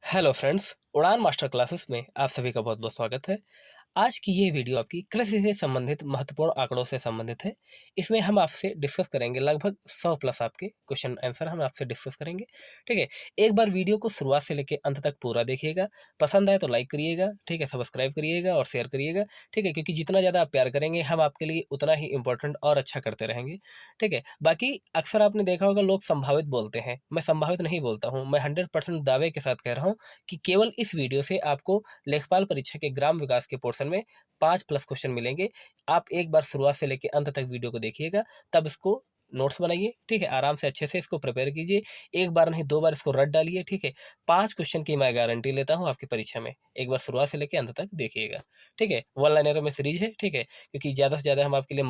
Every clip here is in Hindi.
हेलो फ्रेंड्स, उड़ान मास्टर क्लासेस में आप सभी का बहुत बहुत स्वागत है। आज की ये वीडियो आपकी कृषि से संबंधित महत्वपूर्ण आंकड़ों से संबंधित है। इसमें हम आपसे डिस्कस करेंगे लगभग 100 प्लस आपके क्वेश्चन आंसर हम आपसे डिस्कस करेंगे। ठीक है, एक बार वीडियो को शुरुआत से लेकर अंत तक पूरा देखिएगा। पसंद आए तो लाइक करिएगा, ठीक है, सब्सक्राइब करिएगा और शेयर करिएगा। ठीक है, क्योंकि जितना ज़्यादा आप प्यार करेंगे हम आपके लिए उतना ही इंपॉर्टेंट और अच्छा करते रहेंगे। ठीक है, बाकी अक्सर आपने देखा होगा लोग संभावित बोलते हैं, मैं संभावित नहीं बोलता हूँ, मैं 100% दावे के साथ कह रहा हूँ कि केवल इस वीडियो से आपको लेखपाल परीक्षा के ग्राम विकास के पोर्शन में 5 प्लस क्वेश्चन मिलेंगे। आप एक बार शुरुआत से लेकर अंत तक वीडियो को देखिएगा, तब इसको नोट्स बनाइए। ठीक है, आराम से अच्छे से इसको प्रिपेयर कीजिए। एक बार नहीं 2 बार इसको रट डालिए। ठीक है, 5 क्वेश्चन की मैं गारंटी लेता हूँ आपकी परीक्षा में। एक बार शुरुआत से लेकर अंत तक देखिएगा। ठीक है, वन लाइनरों में सीरीज है। ठीक है, क्योंकि ज़्यादा से ज़्यादा हम आपके लिए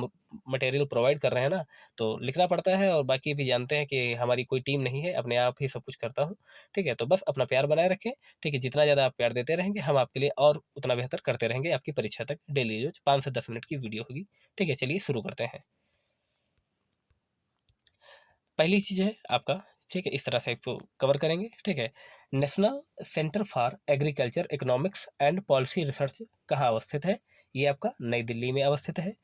मटेरियल प्रोवाइड कर रहे हैं ना, तो लिखना पड़ता है और बाकी भी जानते हैं कि हमारी कोई टीम नहीं है, अपने आप ही सब कुछ करता हूँ। ठीक है, तो बस अपना प्यार बनाए रखें। ठीक है, जितना ज़्यादा आप प्यार देते रहेंगे हम आपके लिए और उतना बेहतर करते रहेंगे आपकी परीक्षा तक। डेली रोज 5 से 10 मिनट की वीडियो होगी। ठीक है, चलिए शुरू करते हैं। पहली चीज़ है आपका, ठीक है, इस तरह से इसको कवर करेंगे। ठीक है, national centre for agriculture economics and policy research कहाँ अवस्थित है? ये आपका नई दिल्ली में अवस्थित है।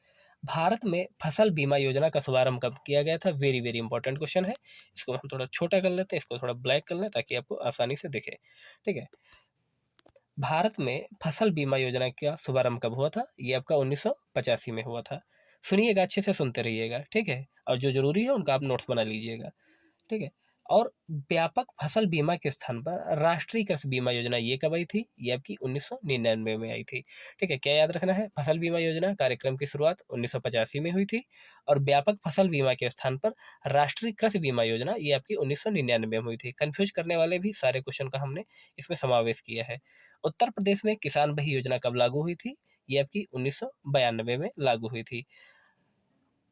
भारत में फसल बीमा योजना का शुभारंभ कब किया गया था? वेरी वेरी इंपॉर्टेंट क्वेश्चन है। इसको हम थोड़ा छोटा कर लेते हैं, इसको थोड़ा ब्लैक कर लें ताकि आपको आसानी से दिखे। ठीक है, भारत में फसल बीमा योजना का शुभारंभ कब हुआ था? ये आपका 1985 में हुआ था। सुनिएगा, अच्छे से सुनते रहिएगा। ठीक है, और जो जरूरी है उनका आप नोट्स बना लीजिएगा। ठीक है, और व्यापक फसल बीमा के स्थान पर राष्ट्रीय कृषि बीमा योजना ये कब आई थी? ये आपकी 1999 में आई थी। ठीक है, क्या याद रखना है? फसल बीमा योजना कार्यक्रम की शुरुआत 1985 में हुई थी और व्यापक फसल बीमा के स्थान पर राष्ट्रीय कृषि बीमा योजना ये आपकी 1999 में हुई थी। कंफ्यूज करने वाले भी सारे क्वेश्चन का हमने इसमें समावेश किया है। उत्तर प्रदेश में किसान भाई योजना कब लागू हुई थी? ये आपकी 1992 में लागू हुई थी।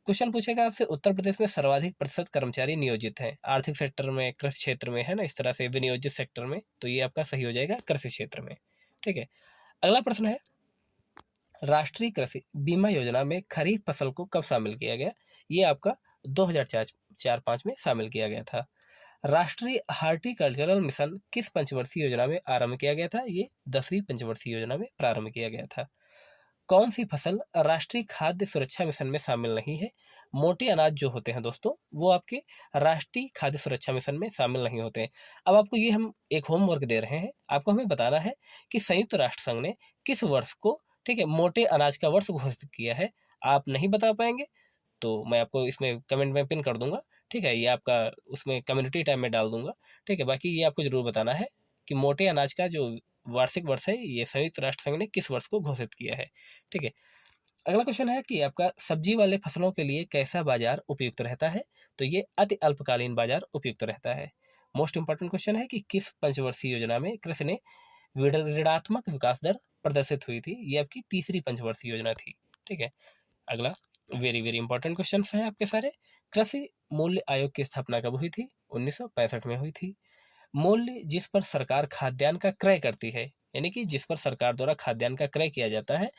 क्वेश्चन पूछेगा आपसे, उत्तर प्रदेश में सर्वाधिक प्रतिशत कर्मचारी नियोजित हैं आर्थिक सेक्टर में, कृषि क्षेत्र में, है ना, इस तरह से विनियोजित सेक्टर में, तो ये आपका सही हो जाएगा कृषि क्षेत्र में। ठीक है, अगला प्रश्न है, राष्ट्रीय कृषि बीमा योजना में खरीफ फसल को कब शामिल किया गया? ये आपका 2004-5 में शामिल किया गया था। राष्ट्रीय हार्टिकल्चरल मिशन किस पंचवर्षीय योजना में आरंभ किया गया था? ये 10वीं पंचवर्षीय योजना में प्रारंभ किया गया था। कौन सी फसल राष्ट्रीय खाद्य सुरक्षा मिशन में शामिल नहीं है? मोटे अनाज जो होते हैं दोस्तों, वो आपके राष्ट्रीय खाद्य सुरक्षा मिशन में शामिल नहीं होते हैं। अब आपको ये हम एक होमवर्क दे रहे हैं, आपको हमें बताना है कि संयुक्त राष्ट्र संघ ने किस वर्ष को, ठीक है, मोटे अनाज का वर्ष घोषित किया है। आप नहीं बता पाएंगे तो मैं आपको इसमें कमेंट में पिन कर दूंगा। ठीक है, ये आपका उसमें कम्युनिटी टाइम में डाल दूंगा। ठीक है, बाकी ये आपको जरूर बताना है कि मोटे अनाज का जो वार्षिक वर्ष है ये संयुक्त राष्ट्र संघ ने किस वर्ष को घोषित किया है। ठीक है, अगला क्वेश्चन है कि आपका सब्जी वाले फसलों के लिए कैसा बाजार उपयुक्त रहता है? तो ये अति अल्पकालीन बाजार उपयुक्त रहता है। मोस्ट इंपॉर्टेंट क्वेश्चन है कि किस पंचवर्षीय योजना में कृषि ने ऋणात्मक विकास दर प्रदर्शित हुई थी? ये आपकी तीसरी पंचवर्षीय योजना थी। ठीक है, अगला वेरी वेरी इंपॉर्टेंट क्वेश्चन हैं आपके सारे। कृषि मूल्य आयोग की स्थापना कब हुई थी? 1965 में हुई थी। मूल्य जिस पर सरकार खाद्यान्न का क्रय करती है, यानी कि जिस पर सरकार द्वारा खाद्यान्न का क्रय किया जाता है,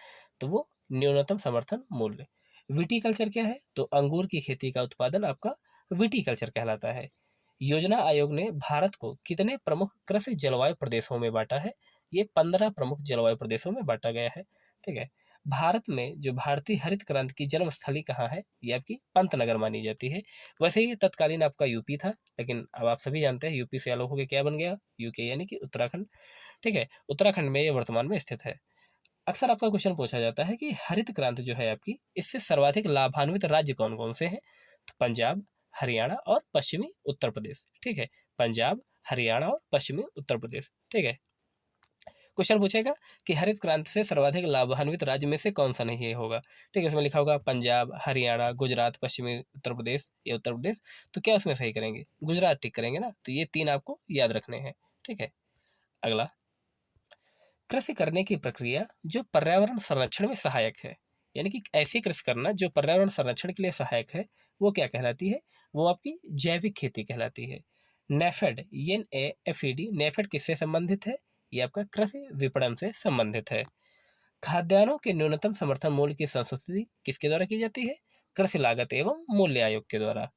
तो वो न्यूनतम समर्थन मूल्य। विटीकल्चर क्या है? तो अंगूर की खेती का उत्पादन आपका विटीकल्चर कहलाता है। योजना आयोग ने भारत को कितने प्रमुख कृषि जलवायु प्रदेशों में बांटा है? ये 15 प्रमुख जलवायु प्रदेशों में बांटा गया है। ठीक है, भारत में जो भारतीय हरित क्रांति की जन्मस्थली कहाँ है? ये आपकी पंतनगर मानी जाती है। वैसे ही तत्कालीन आपका यूपी था, लेकिन अब आप सभी जानते हैं यूपी से अलग होकर क्या बन गया? यूके, यानी कि उत्तराखंड। ठीक है, उत्तराखंड में ये वर्तमान में स्थित है। अक्सर आपका क्वेश्चन पूछा जाता है कि हरित क्रांति जो है आपकी, इससे सर्वाधिक लाभान्वित राज्य कौन कौन से हैं? तो पंजाब, हरियाणा और पश्चिमी उत्तर प्रदेश। ठीक है, पंजाब, हरियाणा और पश्चिमी उत्तर प्रदेश। ठीक है, क्वेश्चन पूछेगा कि हरित क्रांति से सर्वाधिक लाभान्वित राज्य में से कौन सा नहीं होगा? ठीक है, इसमें लिखा होगा पंजाब, हरियाणा, गुजरात, पश्चिमी उत्तर प्रदेश या उत्तर प्रदेश। तो क्या उसमें सही करेंगे? गुजरात टिक करेंगे ना, तो ये 3 आपको याद रखने हैं। ठीक है, अगला, कृषि करने की प्रक्रिया जो पर्यावरण संरक्षण में सहायक है, यानी कि ऐसी कृषि करना जो पर्यावरण संरक्षण के लिए सहायक है, वो क्या कहलाती है? वो आपकी जैविक खेती कहलाती है। नेफेड, NAFED, नेफेड किससे संबंधित है? ये आपका कृषि विपणन से संबंधित है। खाद्यान्नों के न्यूनतम समर्थन मूल्य की संस्तुति किसके द्वारा की जाती है? कृषि लागत एवं मूल्य आयोग के द्वारा।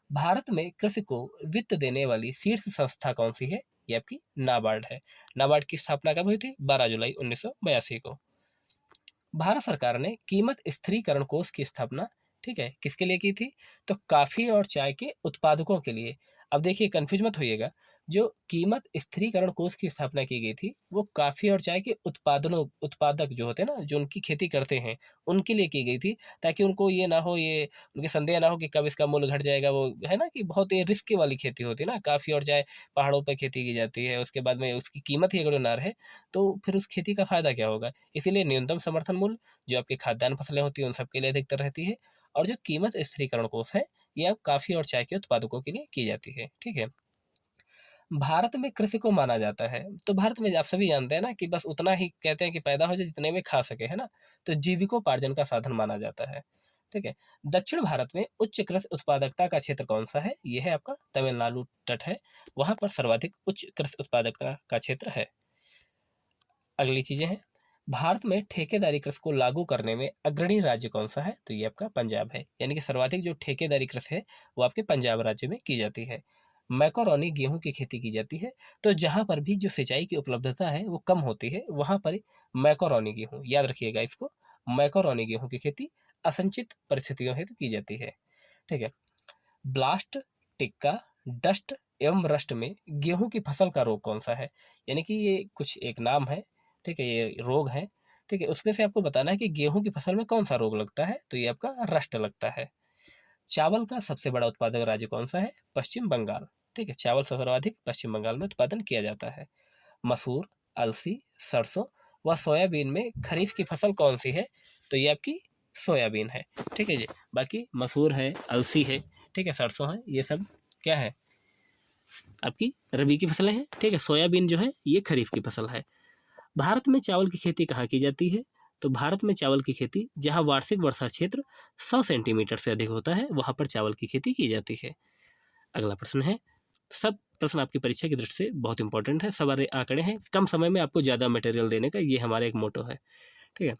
भारत में कृषि को वित्त देने वाली शीर्ष संस्था कौन सी है? ये आपकी नाबार्ड है। नाबार्ड की स्थापना कब हुई थी? 12 जुलाई 1982 को। भारत सरकार ने कीमत स्थिरीकरण कोष की स्थापना, ठीक है, किसके लिए की थी? तो कॉफी और चाय के उत्पादकों के लिए। अब देखिए, कंफ्यूज मत होइएगा, जो कीमत स्थिरीकरण कोष की स्थापना की गई थी वो कॉफी और चाय के उत्पादक जो होते हैं ना, जो उनकी खेती करते हैं, उनके लिए की गई थी, ताकि उनको ये ना हो, ये उनके संदेह ना हो कि कब इसका मूल्य घट जाएगा। वो है ना कि बहुत ये रिस्क वाली खेती होती है ना, कॉफी और चाय पहाड़ों पर खेती की जाती है, उसके बाद में उसकी कीमत ही अगर ना रहे तो फिर उस खेती का फायदा क्या होगा। इसीलिए न्यूनतम समर्थन मूल्य जो आपकी खाद्यान्न फसलें होती हैं उन सबके लिए अधिकतर रहती है। और जो कीमत स्थिरीकरण कोष है, ये अब कॉफी और चाय के उत्पादकों के लिए की जाती है। ठीक है। भारत में कृषि को माना जाता है, तो भारत में आप सभी जानते हैं ना कि बस उतना ही कहते हैं कि पैदा हो जाए जितने में खा सके, है ना। तो जीविकोपार्जन का साधन माना जाता है। ठीक है। दक्षिण भारत में उच्च कृषि उत्पादकता का क्षेत्र कौन सा है? यह है आपका तमिलनाडु तट है, वहां पर सर्वाधिक उच्च कृषि उत्पादकता का क्षेत्र है। अगली चीजें हैं, भारत में ठेकेदारी कृषि को लागू करने में अग्रणी राज्य कौन सा है? तो ये आपका पंजाब है, यानी कि सर्वाधिक जो ठेकेदारी कृषि है वो आपके पंजाब राज्य में की जाती है। मैक्रोनी गेहूं की खेती की जाती है, तो जहां पर भी जो सिंचाई की उपलब्धता है वो कम होती है वहां पर मैक्रोनी गेहूं, याद रखिएगा इसको, मैक्रोनी गेहूं की खेती असिंचित परिस्थितियों हेतु की जाती है। ठीक है। ब्लास्ट, टिक्का, डस्ट एवं रस्ट में गेहूं की फसल का रोग कौन सा है? यानी कि ये कुछ एक नाम है, ठीक है, ये रोग है। ठीक है, उसमें से आपको बताना है कि गेहूं की फसल में कौन सा रोग लगता है, तो ये आपका रस्ट लगता है। चावल का सबसे बड़ा उत्पादक राज्य कौन सा है? पश्चिम बंगाल। ठीक है, चावल से सर्वाधिक पश्चिम बंगाल में उत्पादन किया जाता है। मसूर, अलसी, सरसों व सोयाबीन में खरीफ की फसल कौन सी है? तो ये आपकी सोयाबीन है। ठीक है जी। बाकी मसूर है, अलसी है, ठीक है, सरसों है, ये सब क्या है? आपकी रबी की फसलें हैं। ठीक है, सोयाबीन जो है ये खरीफ की फसल है। भारत में चावल की खेती कहाँ की जाती है? तो भारत में चावल की खेती जहाँ वार्षिक वर्षा क्षेत्र 100 सेंटीमीटर से अधिक होता है वहां पर चावल की खेती की जाती है। अगला प्रश्न है, सब प्रश्न आपकी परीक्षा की दृष्टि से बहुत इंपॉर्टेंट है, सब आंकड़े हैं, कम समय में आपको ज्यादा मटेरियल देने का ये हमारा एक मोटो है। ठीक है।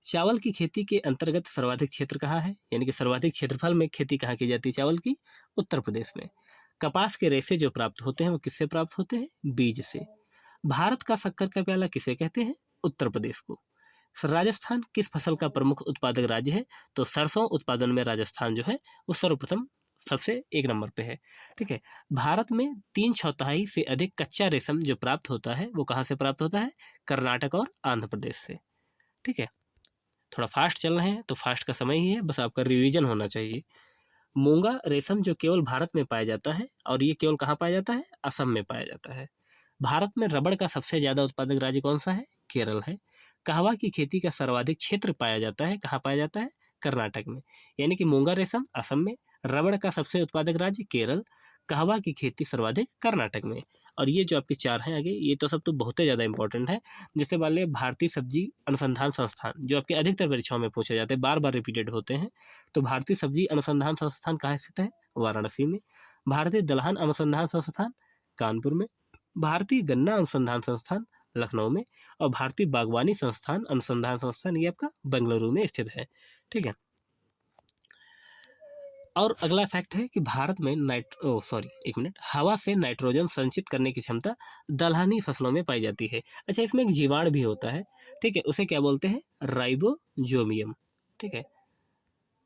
चावल की खेती के अंतर्गत सर्वाधिक क्षेत्र कहाँ है? यानी कि सर्वाधिक क्षेत्रफल में खेती कहाँ की जाती है चावल की? उत्तर प्रदेश में। कपास के रेशे जो प्राप्त होते हैं वो किससे प्राप्त होते हैं? बीज से। भारत का शक्कर का प्याला किसे कहते हैं? उत्तर प्रदेश को। राजस्थान किस फसल का प्रमुख उत्पादक राज्य है? तो सरसों उत्पादन में राजस्थान जो है वो सर्वप्रथम सबसे एक नंबर पे है। ठीक है। भारत में 3/4 से अधिक कच्चा रेशम जो प्राप्त होता है वो कहाँ से प्राप्त होता है? कर्नाटक और आंध्र प्रदेश से। ठीक है। थोड़ा फास्ट चल रहे हैं तो फास्ट का समय ही है, बस आपका रिवीजन होना चाहिए। मूंगा रेशम जो केवल भारत में पाया जाता है, और ये केवल कहाँ पाया जाता है? असम में पाया जाता है। भारत में रबड़ का सबसे ज्यादा उत्पादक राज्य कौन सा है? केरल है। कहवा की खेती का सर्वाधिक क्षेत्र पाया जाता है, कहाँ पाया जाता है? कर्नाटक में। यानी कि मूंगा रेशम असम में, रबड़ का सबसे उत्पादक राज्य केरल, कहवा की खेती सर्वाधिक कर्नाटक में। और ये जो आपके चार हैं आगे, ये तो सब तो बहुत ही ज़्यादा इंपॉर्टेंट है। जैसे मान लिया भारतीय सब्जी अनुसंधान संस्थान, जो आपके अधिकतर परीक्षाओं में पूछे जाते हैं, बार बार रिपीटेड होते हैं। तो भारतीय सब्जी अनुसंधान संस्थान कहाँ स्थित है? वाराणसी में। भारतीय दलहन अनुसंधान संस्थान कानपुर में। भारतीय गन्ना अनुसंधान संस्थान लखनऊ में। और भारतीय बागवानी संस्थान अनुसंधान संस्थान ये आपका बेंगलुरु में स्थित है। ठीक है। और अगला फैक्ट है कि भारत में हवा से नाइट्रोजन संचित करने की क्षमता दलहनी फसलों में पाई जाती है। अच्छा, इसमें एक जीवाणु भी होता है, ठीक है, उसे क्या बोलते हैं? राइबोजोबियम। ठीक है।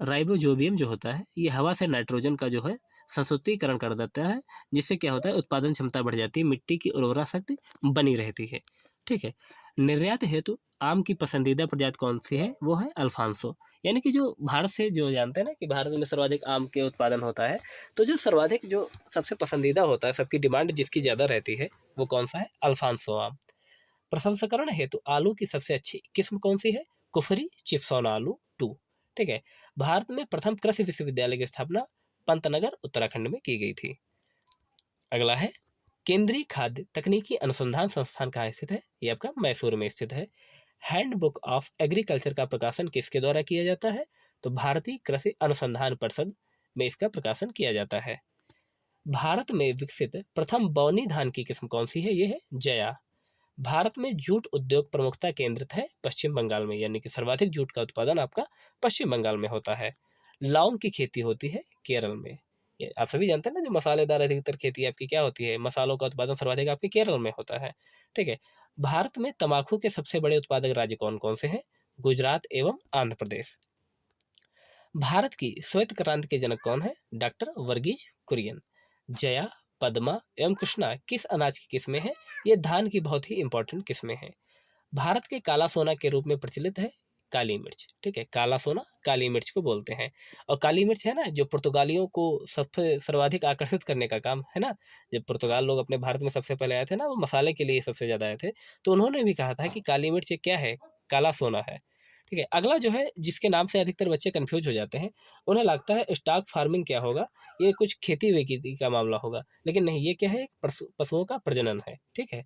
राइबोजोबियम जो होता है ये हवा से नाइट्रोजन का जो है संसूत्रीकरण कर देता है, जिससे क्या होता है? उत्पादन क्षमता बढ़ जाती है, मिट्टी की उर्वरा शक्ति बनी रहती है। ठीक है। निर्यात हेतु आम की पसंदीदा प्रजाति कौन सी है? वो है अल्फांसो। यानी कि जो भारत से, जो जानते हैं ना कि भारत में सर्वाधिक आम के उत्पादन होता है, तो जो सर्वाधिक जो सबसे पसंदीदा होता है, सबकी डिमांड जिसकी ज़्यादा रहती है, वो कौन सा है? अल्फांसो आम। प्रसंस्करण हेतु आलू की सबसे अच्छी किस्म कौन सी है? कुफरी चिप्सोना आलू 2। ठीक है। भारत में प्रथम कृषि विश्वविद्यालय की स्थापना पंतनगर उत्तराखंड में की गई थी। अगला है, केंद्रीय खाद्य तकनीकी अनुसंधान संस्थान कहाँ स्थित है? ये आपका मैसूर में स्थित है। हैंडबुक ऑफ एग्रीकल्चर का प्रकाशन किसके द्वारा किया जाता है? तो भारतीय कृषि अनुसंधान परिषद में इसका प्रकाशन किया जाता है। भारत में विकसित प्रथम बौनी धान की किस्म कौन सी है? ये है जया। भारत में जूट उद्योग प्रमुखता केंद्रित है पश्चिम बंगाल में, यानी कि सर्वाधिक जूट का उत्पादन आपका पश्चिम बंगाल में होता है। लौंग की खेती होती है केरल में। ये आप सभी जानते हैं ना, जो मसालेदार अधिकतर खेती आपकी क्या होती है, मसालों का उत्पादन सर्वाधिक आपके केरल में होता है, ठीक है। भारत में तम्बाकू के सबसे बड़े उत्पादक राज्य कौन-कौन से हैं? गुजरात एवं आंध्र प्रदेश। भारत की श्वेत क्रांति के जनक कौन है? डॉक्टर वर्गीज कुरियन। जया, पद्मा एवं कृष्णा किस अनाज की किस्में हैं? ये धान की बहुत ही इंपॉर्टेंट किस्में हैं। भारत के काला सोना के रूप में प्रचलित है काली मिर्च, ठीक है। काला सोना काली मिर्च को बोलते हैं। और काली मिर्च है ना, जो पुर्तगालियों को सबसे सर्वाधिक आकर्षित करने का काम है ना, जब पुर्तगाल लोग अपने भारत में सबसे पहले आए थे ना, वो मसाले के लिए सबसे ज़्यादा आए थे, तो उन्होंने भी कहा था कि काली मिर्च ये क्या है? काला सोना है, ठीक है। अगला जो है, जिसके नाम से अधिकतर बच्चे कन्फ्यूज हो जाते हैं, उन्हें लगता है स्टॉक फार्मिंग क्या होगा, ये कुछ खेती वेती का मामला होगा, लेकिन नहीं, ये क्या है? एक पशुओं का प्रजनन है, ठीक है।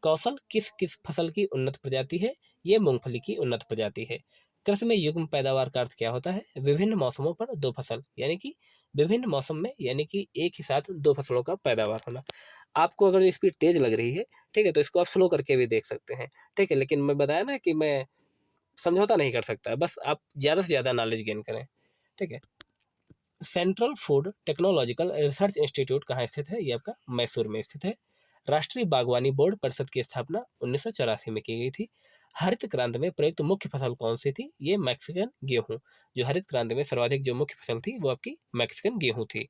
कौशल किस किस फसल की उन्नत प्रजाति है? ये मूंगफली की उन्नत प्रजाति है। कृषि में युग्म पैदावार का अर्थ क्या होता है? विभिन्न मौसमों पर दो फसल, यानी कि विभिन्न मौसम में, यानी कि एक ही साथ दो फसलों का पैदावार होना। आपको अगर स्पीड तेज लग रही है, ठीक है, तो इसको आप स्लो करके भी देख सकते हैं, ठीक है। लेकिन मैं बताया ना कि मैं समझौता नहीं कर सकता, बस आप ज़्यादा से ज़्यादा नॉलेज गेन करें, ठीक है। Central food technological research institute कहाँ स्थित है? ये आपका मैसूर में स्थित है। राष्ट्रीय बागवानी बोर्ड परिषद की स्थापना 1984 में की गई थी। हरित क्रांति में प्रयुक्त मुख्य फसल कौन सी थी? ये मैक्सिकन गेहूं। जो हरित क्रांति में सर्वाधिक जो मुख्य फसल थी, वो आपकी मैक्सिकन गेहूं थी।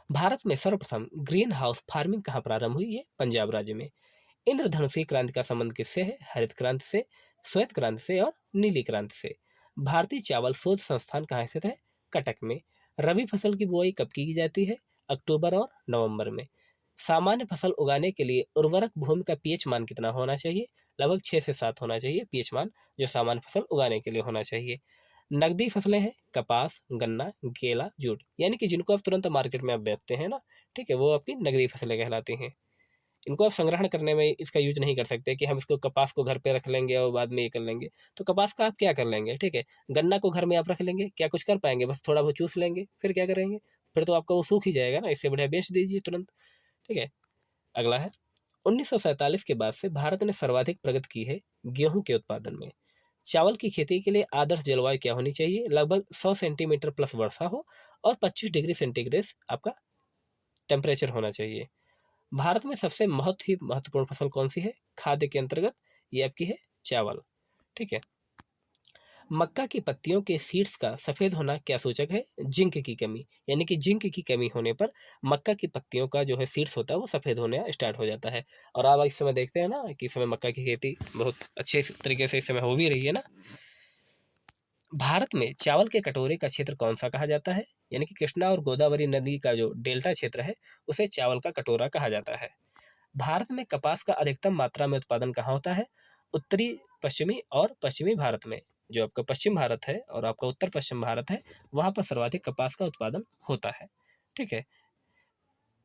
भारत में सर्वप्रथम ग्रीन हाउस फार्मिंग कहाँ प्रारंभ हुई? ये पंजाब राज्य में। इंद्रधनुषी क्रांति का संबंध किससे है? हरित क्रांति से, श्वेत क्रांति से और नीली क्रांति से। भारतीय चावल शोध संस्थान कहाँ स्थित है? कटक में। रबी फसल की बुआई कब की जाती है? अक्टूबर और नवंबर में। सामान्य फसल उगाने के लिए उर्वरक भूमि का पीएच मान कितना होना चाहिए? लगभग 6 से 7 होना चाहिए पीएच मान, जो सामान्य फसल उगाने के लिए होना चाहिए। नकदी फसलें हैं कपास, गन्ना, केला, जूट, यानी कि जिनको आप तुरंत मार्केट में आप बेचते हैं ना, ठीक है, वो आपकी नकदी फसलें कहलाती हैं। इनको आप संग्रहण करने में इसका यूज नहीं कर सकते कि हम इसको कपास को घर पे रख लेंगे और बाद में ये कर लेंगे। तो कपास का आप क्या कर लेंगे, ठीक है। गन्ना को घर में आप रख लेंगे, क्या कुछ कर पाएंगे? बस थोड़ा बहुत चूस लेंगे, फिर क्या करेंगे? फिर तो आपका वो सूख ही जाएगा ना, इससे बढ़िया बेच दीजिए तुरंत, ठीक है। अगला है, 1947 के बाद से भारत ने सर्वाधिक प्रगति की है गेहूं के उत्पादन में। चावल की खेती के लिए आदर्श जलवायु क्या होनी चाहिए? लगभग 100 सेंटीमीटर प्लस वर्षा हो और 25 डिग्री सेंटीग्रेड आपका टेम्परेचर होना चाहिए। भारत में सबसे ही महत्वपूर्ण फसल कौन सी है खाद्य के अंतर्गत? ये आपकी है चावल, ठीक है। मक्का की पत्तियों के सीड्स का सफेद होना क्या सूचक है? जिंक की कमी, यानी कि जिंक की कमी होने पर मक्का की पत्तियों का जो है सीड्स होता है, वो सफेद होने स्टार्ट हो जाता है। और आप इस समय देखते हैं ना कि इस समय मक्का की खेती बहुत अच्छे तरीके से इस समय हो भी रही है ना। भारत में चावल के कटोरे का क्षेत्र कौन सा कहा जाता है? यानी कि कृष्णा और गोदावरी नदी का जो डेल्टा क्षेत्र है, उसे चावल का कटोरा कहा जाता है। भारत में कपास का अधिकतम मात्रा में उत्पादन कहाँ होता है? उत्तरी पश्चिमी और पश्चिमी भारत में। जो आपका पश्चिम भारत है और आपका उत्तर पश्चिम भारत है, वहाँ पर सर्वाधिक कपास का उत्पादन होता है, ठीक है।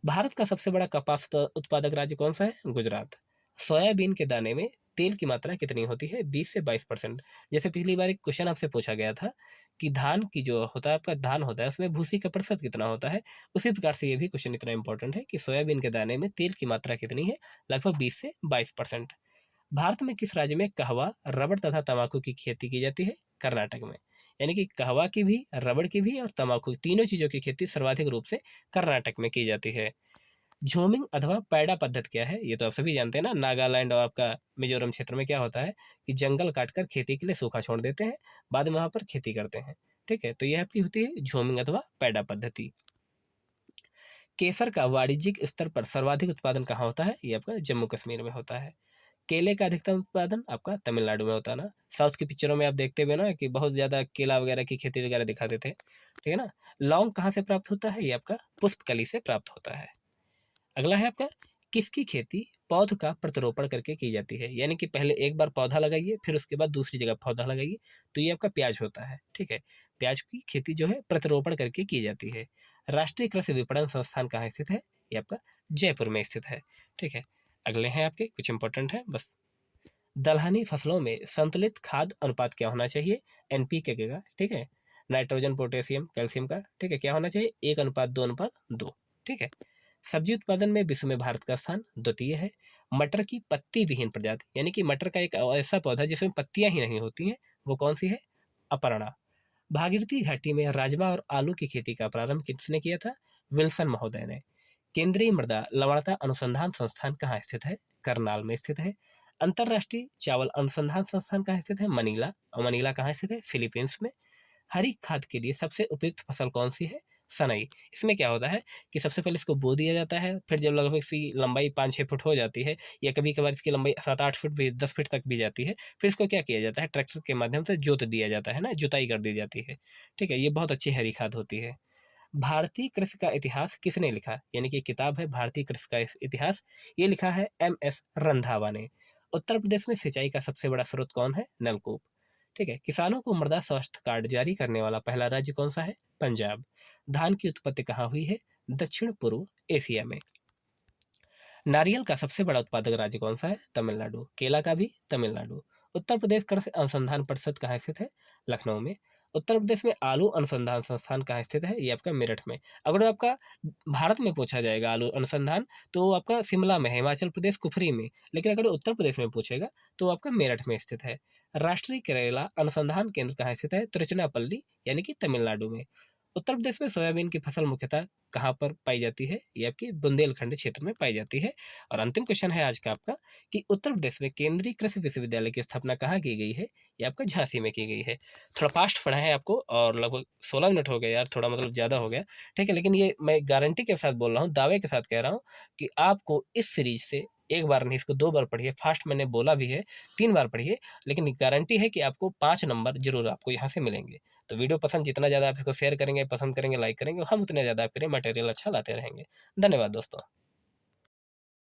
भारत का सबसे बड़ा कपास उत्पादक राज्य कौन सा है? गुजरात। सोयाबीन के दाने में तेल की मात्रा कितनी होती है? 20 से 22%। जैसे पिछली बार एक क्वेश्चन आपसे पूछा गया था कि धान की जो होता है, आपका धान होता है, उसमें भूसी का प्रतिशत कितना होता है, उसी प्रकार से ये भी क्वेश्चन इतना इंपॉर्टेंट है कि सोयाबीन के दाने में तेल की मात्रा कितनी है? लगभग 20 से 22%। भारत में किस राज्य में कहवा, रबड़ तथा तंबाकू की खेती की जाती है? कर्नाटक में। यानी कि कहवा की भी, रबड़ की भी और तंबाकू, तीनों चीज़ों की खेती सर्वाधिक रूप से कर्नाटक में की जाती है। झूमिंग अथवा पैडा पद्धति क्या है? ये तो आप सभी जानते हैं ना। नागालैंड और आपका मिजोरम क्षेत्र में क्या होता है कि जंगल काटकर खेती के लिए सूखा छोड़ देते हैं, बाद में वहां पर खेती करते हैं, ठीक है। तो यह आपकी होती है झूमिंग अथवा पैडा पद्धति। केसर का वाणिज्यिक स्तर पर सर्वाधिक उत्पादन कहाँ होता है? ये आपका जम्मू कश्मीर में होता है। केले का अधिकतम उत्पादन आपका तमिलनाडु में होता है ना। साउथ की पिक्चरों में आप देखते हुए ना कि बहुत ज़्यादा केला वगैरह की खेती वगैरह दिखाते थे, ठीक है ना। लौंग कहाँ से प्राप्त होता है? ये आपका पुष्पकली से प्राप्त होता है। अगला है आपका, किसकी खेती पौध का प्रतिरोपण करके की जाती है? यानी कि पहले एक बार पौधा लगाइए, फिर उसके बाद दूसरी जगह पौधा लगाइए, तो ये आपका प्याज होता है, ठीक है। प्याज की खेती जो है प्रतिरोपण करके की जाती है। राष्ट्रीय कृषि विपणन संस्थान कहाँ स्थित है? ये आपका जयपुर में स्थित है, ठीक है। अगले हैं आपके कुछ इंपॉर्टेंट है बस। दलहनी फसलों में संतुलित खाद अनुपात क्या होना चाहिए? एनपीके का, ठीक है। नाइट्रोजन, पोटेशियम, कैल्शियम का, ठीक है, क्या होना चाहिए? 1:2:2, ठीक है। सब्जी उत्पादन में विश्व में भारत का स्थान द्वितीय है। मटर की पत्ती विहीन प्रजाति, यानी कि मटर का एक ऐसा पौधा जिसमें पत्तियां ही नहीं होती हैं, वो कौन सी है? अपर्णा। भागीरथी घाटी में राजमा और आलू की खेती का प्रारंभ किसने किया था? विल्सन महोदय ने। केंद्रीय मृदा लवणता अनुसंधान संस्थान कहाँ स्थित है? करनाल में स्थित है। अंतर्राष्ट्रीय चावल अनुसंधान संस्थान कहाँ स्थित है? मनीला। और मनीला कहाँ स्थित है? फिलीपींस में। हरी खाद के लिए सबसे उपयुक्त फसल कौन सी है? सनई। इसमें क्या होता है कि सबसे पहले इसको बो दिया जाता है, फिर जब लगभग इसकी लंबाई 5-6 फुट हो जाती है, या कभी कभार इसकी लंबाई 7-8 फुट भी, 10 फीट तक भी जाती है, फिर इसको क्या किया जाता है, ट्रैक्टर के माध्यम से जोत दिया जाता है ना, जुताई कर दी जाती है। ठीक है, ये बहुत अच्छी हरी खाद होती है। भारतीय कृषि का इतिहास किसने लिखा? यानी कि किताब है भारतीय कृषि का इतिहास, ये लिखा है MS रंधावा ने। उत्तर प्रदेश में सिंचाई का सबसे बड़ा स्रोत कौन है? नलकूप। ठीक है, किसानों को मृदा स्वास्थ्य कार्ड जारी करने वाला पहला राज्य कौन सा है? पंजाब। धान की उत्पत्ति कहाँ हुई है? दक्षिण पूर्व एशिया में। नारियल का सबसे बड़ा उत्पादक राज्य कौन सा है? तमिलनाडु। केला का भी तमिलनाडु। उत्तर प्रदेश कृषि अनुसंधान परिषद कहाँ स्थित है? लखनऊ में। उत्तर प्रदेश में आलू अनुसंधान संस्थान कहाँ स्थित है? ये आपका मेरठ में। अगर आपका भारत में पूछा जाएगा आलू अनुसंधान, तो वो आपका शिमला में है, हिमाचल प्रदेश कुफरी में। लेकिन अगर उत्तर प्रदेश में पूछेगा तो वो आपका मेरठ में स्थित है। राष्ट्रीय करेला अनुसंधान केंद्र कहाँ स्थित है? तिरुचिरापल्ली, यानी कि तमिलनाडु में। उत्तर प्रदेश में सोयाबीन की फसल मुख्यतः कहाँ पर पाई जाती है? ये आपकी बुंदेलखंड क्षेत्र में पाई जाती है। और अंतिम क्वेश्चन है आज का आपका कि उत्तर प्रदेश में केंद्रीय कृषि विश्वविद्यालय की स्थापना कहाँ की गई है? ये आपका झांसी में की गई है। थोड़ा फास्ट पढ़ा है आपको, और लगभग 16 मिनट हो गए यार, थोड़ा मतलब ज़्यादा हो गया। ठीक है, लेकिन ये मैं गारंटी के साथ बोल रहा हूँ, दावे के साथ कह रहा हूँ कि आपको इस सीरीज से एक बार नहीं, इसको 2 बार पढ़िए। फास्ट मैंने बोला भी है, 3 बार पढ़िए, लेकिन गारंटी है कि आपको 5 नंबर जरूर आपको यहाँ से मिलेंगे। तो वीडियो पसंद, जितना ज़्यादा आप इसको शेयर करेंगे, पसंद करेंगे, लाइक करेंगे, हम उतने ज़्यादा आपके लिए मटेरियल अच्छा लाते रहेंगे। धन्यवाद दोस्तों।